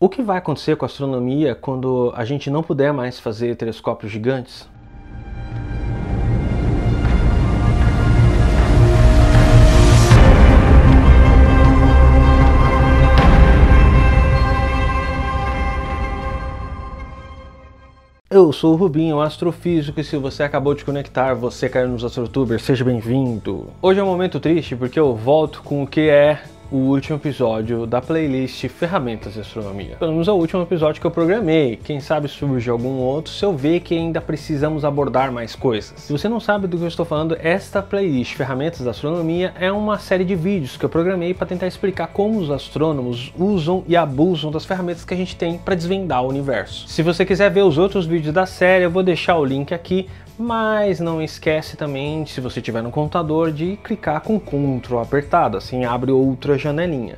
O que vai acontecer com a astronomia quando a gente não puder mais fazer telescópios gigantes? Eu sou o Rubinho, astrofísico, e se você acabou de conectar, você caiu nos AstroTubers, seja bem-vindo! Hoje é um momento triste porque eu volto com o que é o último episódio da playlist Ferramentas de Astronomia. Pelo menos é o último episódio que eu programei. Quem sabe surge algum outro se eu ver que ainda precisamos abordar mais coisas. Se você não sabe do que eu estou falando, esta playlist Ferramentas da Astronomia é uma série de vídeos que eu programei para tentar explicar como os astrônomos usam e abusam das ferramentas que a gente tem para desvendar o universo. Se você quiser ver os outros vídeos da série, eu vou deixar o link aqui. Mas não esquece também, se você tiver no computador, de clicar com Ctrl apertado, assim abre outra janelinha.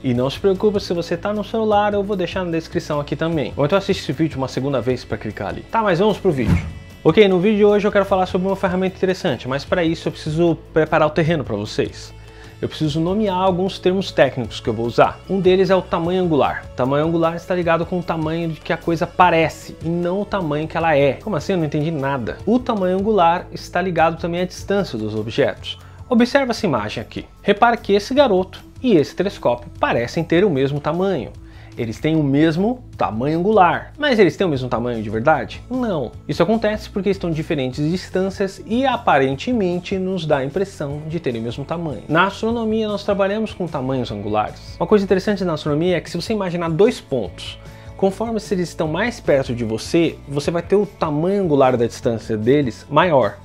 E não se preocupe, se você está no celular, eu vou deixar na descrição aqui também. Ou então assiste esse vídeo uma segunda vez para clicar ali. Tá, mas vamos pro vídeo. Ok, no vídeo de hoje eu quero falar sobre uma ferramenta interessante, mas para isso eu preciso preparar o terreno para vocês. Eu preciso nomear alguns termos técnicos que eu vou usar. Um deles é o tamanho angular. O tamanho angular está ligado com o tamanho de que a coisa parece e não o tamanho que ela é. Como assim? Eu não entendi nada. O tamanho angular está ligado também à distância dos objetos. Observe essa imagem aqui. Repare que esse garoto e esse telescópio parecem ter o mesmo tamanho. Eles têm o mesmo tamanho angular, mas eles têm o mesmo tamanho de verdade? Não. Isso acontece porque estão em diferentes distâncias e aparentemente nos dá a impressão de terem o mesmo tamanho. Na astronomia nós trabalhamos com tamanhos angulares. Uma coisa interessante na astronomia é que se você imaginar dois pontos, conforme se eles estão mais perto de você, você vai ter o tamanho angular da distância deles maior.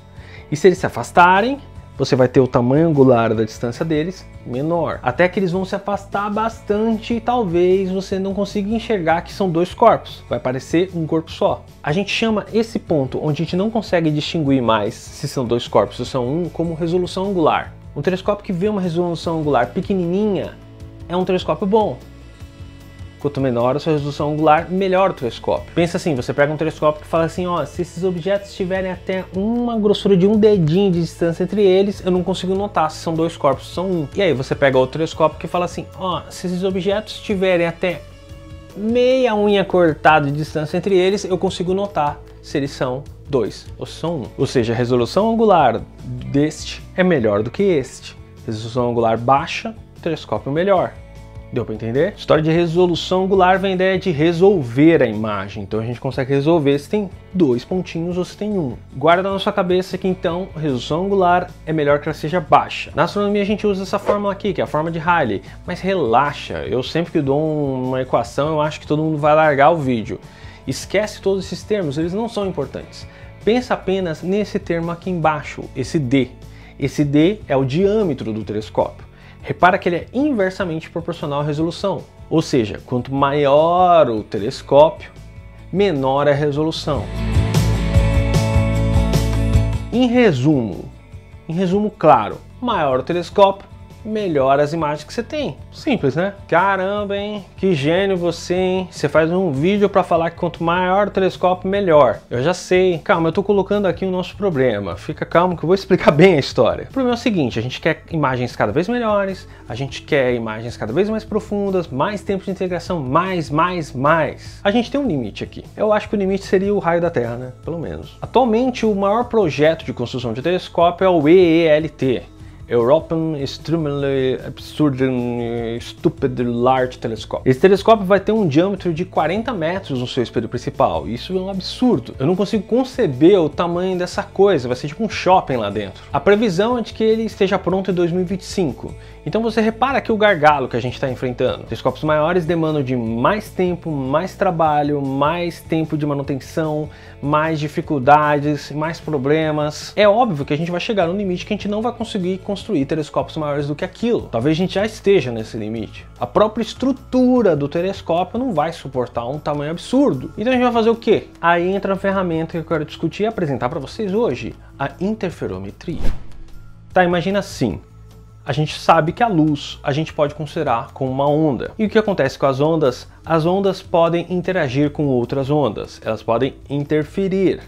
E se eles se afastarem, você vai ter o tamanho angular da distância deles menor. Até que eles vão se afastar bastante e talvez você não consiga enxergar que são dois corpos. Vai parecer um corpo só. A gente chama esse ponto onde a gente não consegue distinguir mais se são dois corpos ou são um como resolução angular. Um telescópio que vê uma resolução angular pequenininha é um telescópio bom. Quanto menor a sua resolução angular, melhor o telescópio. Pensa assim, você pega um telescópio que fala assim, ó, se esses objetos tiverem até uma grossura de um dedinho de distância entre eles, eu não consigo notar se são dois corpos ou são um. E aí você pega outro telescópio que fala assim, ó, se esses objetos tiverem até meia unha cortada de distância entre eles, eu consigo notar se eles são dois ou se são um. Ou seja, a resolução angular deste é melhor do que este. Resolução angular baixa, telescópio melhor. Deu para entender? História de resolução angular vem da ideia de resolver a imagem. Então a gente consegue resolver se tem dois pontinhos ou se tem um. Guarda na sua cabeça que então a resolução angular é melhor que ela seja baixa. Na astronomia a gente usa essa fórmula aqui, que é a fórmula de Rayleigh. Mas relaxa, eu sempre que dou uma equação eu acho que todo mundo vai largar o vídeo. Esquece todos esses termos, eles não são importantes. Pensa apenas nesse termo aqui embaixo, esse D. Esse D é o diâmetro do telescópio. Repara que ele é inversamente proporcional à resolução, ou seja, quanto maior o telescópio, menor a resolução. Em resumo claro, maior o telescópio, melhor as imagens que você tem. Simples, né? Caramba, hein? Que gênio você, hein? Você faz um vídeo para falar que quanto maior o telescópio, melhor. Eu já sei. Calma, eu tô colocando aqui o nosso problema. Fica calmo que eu vou explicar bem a história. O problema é o seguinte, a gente quer imagens cada vez melhores, a gente quer imagens cada vez mais profundas, mais tempo de integração, mais. A gente tem um limite aqui. Eu acho que o limite seria o raio da Terra, né? Pelo menos. Atualmente, o maior projeto de construção de telescópio é o EELT. European Extremely Absurd and Stupid Large Telescope. Esse telescópio vai ter um diâmetro de 40 metros no seu espelho principal. Isso é um absurdo. Eu não consigo conceber o tamanho dessa coisa. Vai ser tipo um shopping lá dentro. A previsão é de que ele esteja pronto em 2025. Então você repara aqui o gargalo que a gente está enfrentando. Telescópios maiores demandam de mais tempo, mais trabalho, mais tempo de manutenção, mais dificuldades, mais problemas. É óbvio que a gente vai chegar no limite que a gente não vai conseguir construir telescópios maiores do que aquilo. Talvez a gente já esteja nesse limite. A própria estrutura do telescópio não vai suportar um tamanho absurdo. Então a gente vai fazer o quê? Aí entra a ferramenta que eu quero discutir e apresentar para vocês hoje, a interferometria. Tá, imagina assim. A gente sabe que a luz a gente pode considerar como uma onda. E o que acontece com as ondas? As ondas podem interagir com outras ondas, elas podem interferir,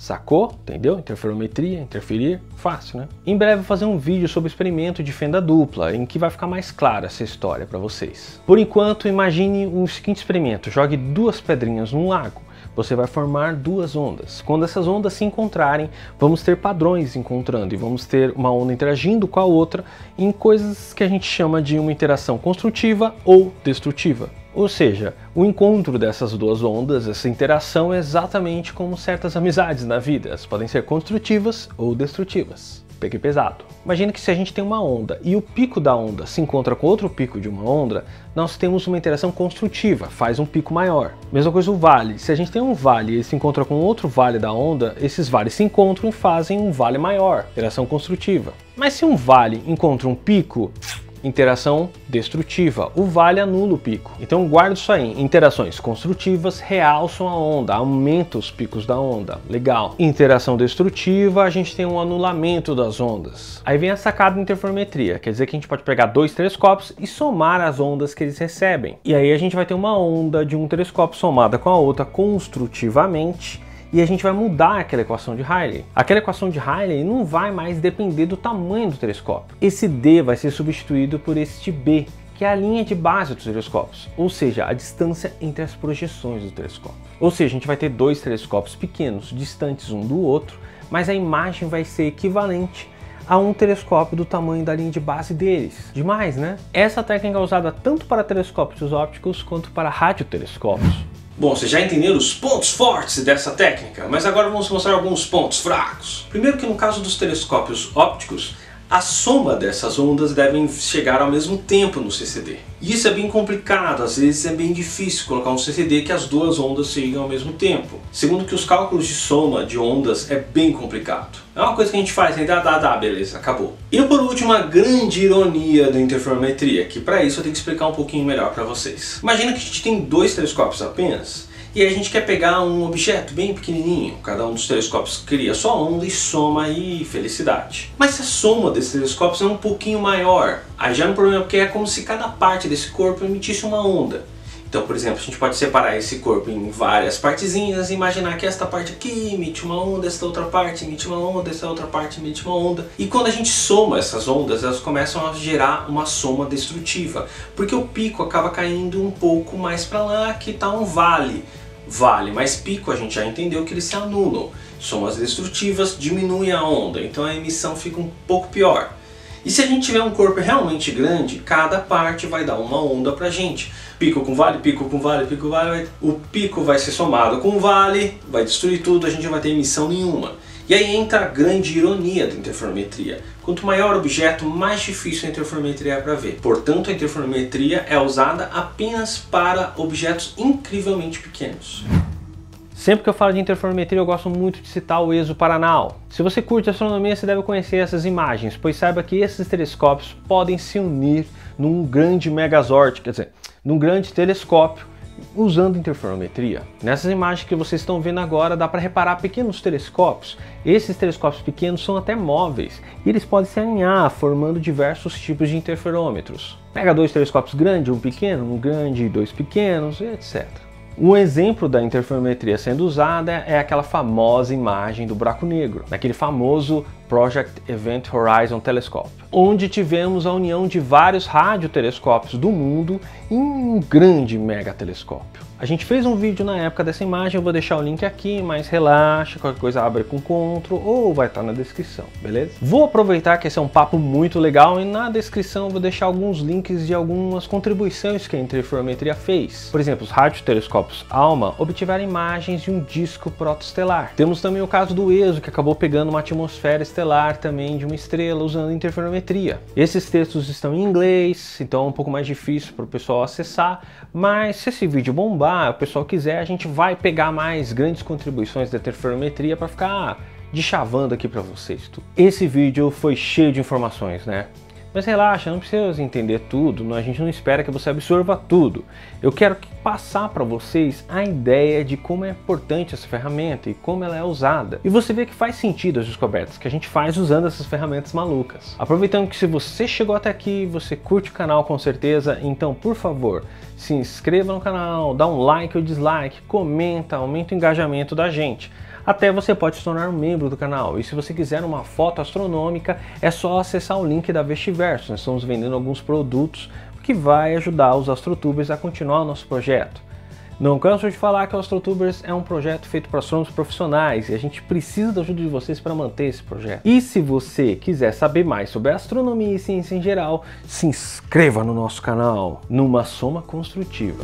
Sacou? Entendeu? Interferometria, interferir, fácil, né? Em breve vou fazer um vídeo sobre o experimento de fenda dupla, em que vai ficar mais clara essa história para vocês. Por enquanto, imagine um seguinte experimento: jogue 2 pedrinhas num lago. Você vai formar 2 ondas. Quando essas ondas se encontrarem, vamos ter padrões encontrando e vamos ter uma onda interagindo com a outra em coisas que a gente chama de uma interação construtiva ou destrutiva. Ou seja, o encontro dessas 2 ondas, essa interação é exatamente como certas amizades na vida. Elas podem ser construtivas ou destrutivas. Peguei pesado. Imagina que se a gente tem uma onda e o pico da onda se encontra com outro pico de uma onda, nós temos uma interação construtiva, faz um pico maior. Mesma coisa o vale. Se a gente tem um vale e ele se encontra com outro vale da onda, esses vales se encontram e fazem um vale maior, interação construtiva. Mas se um vale encontra um pico, interação destrutiva. O vale anula o pico. Então guarda isso aí. Interações construtivas realçam a onda, aumenta os picos da onda. Legal. Interação destrutiva, a gente tem um anulamento das ondas. Aí vem a sacada da interferometria. Quer dizer que a gente pode pegar 2 telescópios e somar as ondas que eles recebem. E aí a gente vai ter uma onda de um telescópio somada com a outra construtivamente. E a gente vai mudar aquela equação de Rayleigh. Aquela equação de Rayleigh não vai mais depender do tamanho do telescópio. Esse D vai ser substituído por este B, que é a linha de base dos telescópios, ou seja, a distância entre as projeções do telescópio. Ou seja, a gente vai ter 2 telescópios pequenos, distantes um do outro, mas a imagem vai ser equivalente a um telescópio do tamanho da linha de base deles. Demais, né? Essa técnica é usada tanto para telescópios ópticos quanto para radiotelescópios. Bom, vocês já entenderam os pontos fortes dessa técnica, mas agora vamos mostrar alguns pontos fracos. Primeiro que no caso dos telescópios ópticos, a soma dessas ondas devem chegar ao mesmo tempo no CCD. E isso é bem complicado, às vezes é bem difícil colocar um CCD que as 2 ondas cheguem ao mesmo tempo. Segundo que os cálculos de soma de ondas é bem complicado. É uma coisa que a gente faz, né? Beleza, acabou. E por último, a grande ironia da interferometria, que para isso eu tenho que explicar um pouquinho melhor para vocês. Imagina que a gente tem 2 telescópios apenas, e a gente quer pegar um objeto bem pequenininho. Cada um dos telescópios cria sua onda e soma e felicidade. Mas se a soma desses telescópios é um pouquinho maior, aí já é um problema, porque é como se cada parte desse corpo emitisse uma onda. Então, por exemplo, a gente pode separar esse corpo em várias partezinhas e imaginar que esta parte aqui emite uma onda, esta outra parte emite uma onda, esta outra parte emite uma onda. E quando a gente soma essas ondas, elas começam a gerar uma soma destrutiva, porque o pico acaba caindo um pouco mais para lá, que está um vale. Mas pico a gente já entendeu que eles se anulam. Somas destrutivas diminuem a onda, então a emissão fica um pouco pior. E se a gente tiver um corpo realmente grande, cada parte vai dar uma onda pra gente. Pico com vale, pico com vale, pico com vale. O pico vai ser somado com o vale, vai destruir tudo, a gente não vai ter emissão nenhuma. E aí entra a grande ironia da interferometria. Quanto maior o objeto, mais difícil a interferometria é para ver. Portanto, a interferometria é usada apenas para objetos incrivelmente pequenos. Sempre que eu falo de interferometria, eu gosto muito de citar o ESO Paranal. Se você curte astronomia, você deve conhecer essas imagens, pois saiba que esses telescópios podem se unir num grande megazord, quer dizer, num grande telescópio, usando interferometria. Nessas imagens que vocês estão vendo agora, dá para reparar pequenos telescópios. Esses telescópios pequenos são até móveis e eles podem se alinhar, formando diversos tipos de interferômetros. Pega 2 telescópios grandes, um pequeno, um grande e 2 pequenos, etc. Um exemplo da interferometria sendo usada é aquela famosa imagem do buraco negro, naquele famoso Project Event Horizon Telescope, onde tivemos a união de vários radiotelescópios do mundo em um grande megatelescópio. A gente fez um vídeo na época dessa imagem, eu vou deixar o link aqui, mas relaxa, qualquer coisa abre com Ctrl ou vai estar na descrição, beleza? Vou aproveitar que esse é um papo muito legal e na descrição eu vou deixar alguns links de algumas contribuições que a interferometria fez. Por exemplo, os radiotelescópios ALMA obtiveram imagens de um disco protoestelar. Temos também o caso do ESO, que acabou pegando uma atmosfera estelar também de uma estrela usando interferometria. Esses textos estão em inglês, então é um pouco mais difícil para o pessoal acessar, mas se esse vídeo bombar, o pessoal quiser, a gente vai pegar mais grandes contribuições da interferometria para ficar deschavando aqui para vocês. Esse vídeo foi cheio de informações, né? Mas relaxa, não precisa entender tudo, a gente não espera que você absorva tudo. Eu quero passar para vocês a ideia de como é importante essa ferramenta e como ela é usada. E você vê que faz sentido as descobertas que a gente faz usando essas ferramentas malucas. Aproveitando que se você chegou até aqui, você curte o canal com certeza, então por favor, se inscreva no canal, dá um like ou dislike, comenta, aumenta o engajamento da gente. até você pode se tornar um membro do canal. E se você quiser uma foto astronômica, é só acessar o link da Vestiverso. Nós estamos vendendo alguns produtos que vai ajudar os AstroTubers a continuar o nosso projeto. Não canso de falar que o AstroTubers é um projeto feito para astrônomos profissionais e a gente precisa da ajuda de vocês para manter esse projeto. E se você quiser saber mais sobre astronomia e ciência em geral, se inscreva no nosso canal, numa soma construtiva.